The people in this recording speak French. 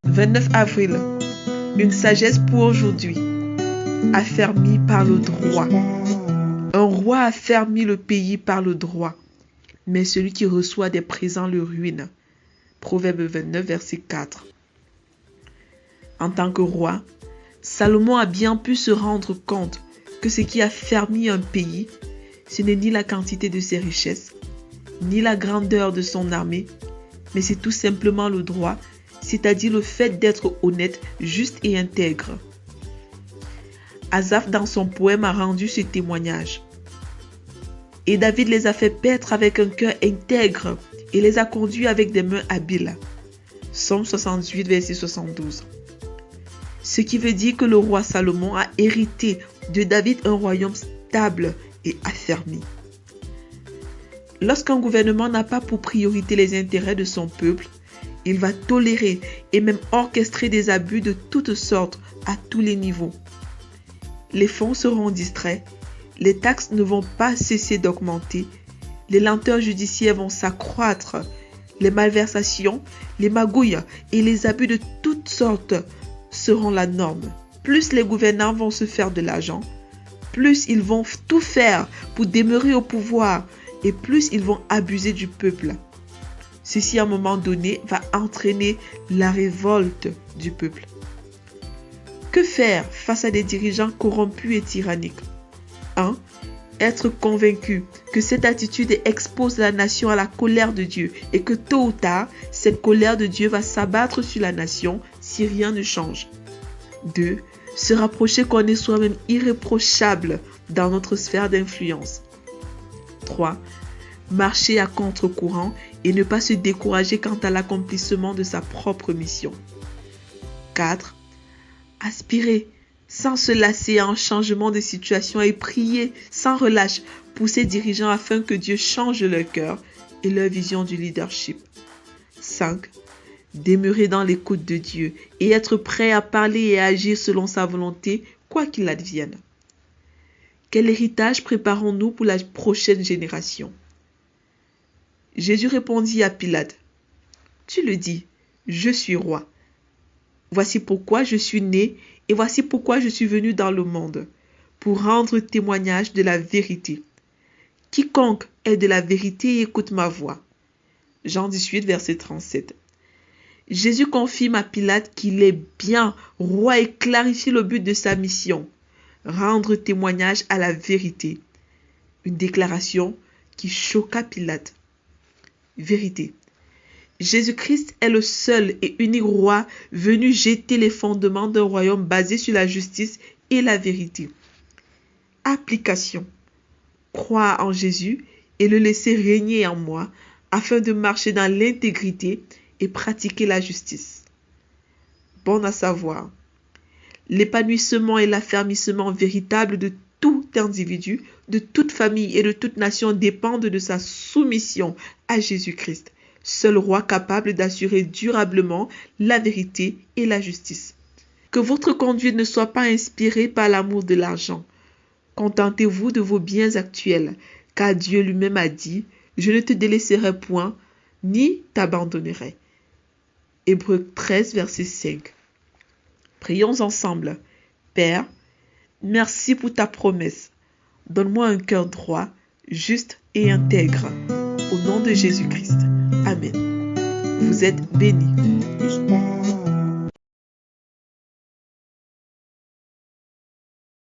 29 avril. Une sagesse pour aujourd'hui. Affermi par le droit. Un roi affermit le pays par le droit, mais celui qui reçoit des présents le ruine. Proverbe 29, verset 4. En tant que roi, Salomon a bien pu se rendre compte que ce qui affermit un pays, ce n'est ni la quantité de ses richesses, ni la grandeur de son armée, mais c'est tout simplement le droit, c'est-à-dire le fait d'être honnête, juste et intègre. Asaph, dans son poème, a rendu ce témoignage. Et David les a fait paître avec un cœur intègre et les a conduits avec des mains habiles. Psaume 68, verset 72. Ce qui veut dire que le roi Salomon a hérité de David un royaume stable et affermi. Lorsqu'un gouvernement n'a pas pour priorité les intérêts de son peuple, il va tolérer et même orchestrer des abus de toutes sortes à tous les niveaux. Les fonds seront distraits, les taxes ne vont pas cesser d'augmenter, les lenteurs judiciaires vont s'accroître, les malversations, les magouilles et les abus de toutes sortes seront la norme. Plus les gouvernants vont se faire de l'argent, plus ils vont tout faire pour demeurer au pouvoir et plus ils vont abuser du peuple. Ceci, à un moment donné, va entraîner la révolte du peuple. Que faire face à des dirigeants corrompus et tyranniques? 1. Être convaincu que cette attitude expose la nation à la colère de Dieu et que tôt ou tard, cette colère de Dieu va s'abattre sur la nation si rien ne change. 2. Se rapprocher qu'on est soi-même irréprochable dans notre sphère d'influence. 3. Marcher à contre-courant et ne pas se décourager quant à l'accomplissement de sa propre mission. 4. Aspirer sans se lasser à un changement de situation et prier sans relâche pour ses dirigeants afin que Dieu change leur cœur et leur vision du leadership. 5. Demeurer dans l'écoute de Dieu et être prêt à parler et à agir selon sa volonté, quoi qu'il advienne. Quel héritage préparons-nous pour la prochaine génération? Jésus répondit à Pilate, « Tu le dis, je suis roi. Voici pourquoi je suis né et voici pourquoi je suis venu dans le monde, pour rendre témoignage de la vérité. Quiconque est de la vérité et écoute ma voix. » Jean 18, verset 37. Jésus confirme à Pilate qu'il est bien roi et clarifie le but de sa mission, rendre témoignage à la vérité. Une déclaration qui choqua Pilate. Vérité. Jésus-Christ est le seul et unique roi venu jeter les fondements d'un royaume basé sur la justice et la vérité. Application. Croire en Jésus et le laisser régner en moi afin de marcher dans l'intégrité et pratiquer la justice. Bon à savoir, l'épanouissement et l'affermissement véritable de tout individu, de toute famille et de toute nation dépendent de sa soumission à Jésus-Christ, seul roi capable d'assurer durablement la vérité et la justice. Que votre conduite ne soit pas inspirée par l'amour de l'argent. Contentez-vous de vos biens actuels, car Dieu lui-même a dit, « Je ne te délaisserai point, ni t'abandonnerai. » Hébreux 13, verset 5. Prions ensemble. Père, merci pour ta promesse. Donne-moi un cœur droit, juste et intègre. Au nom de Jésus-Christ. Amen. Vous êtes bénis.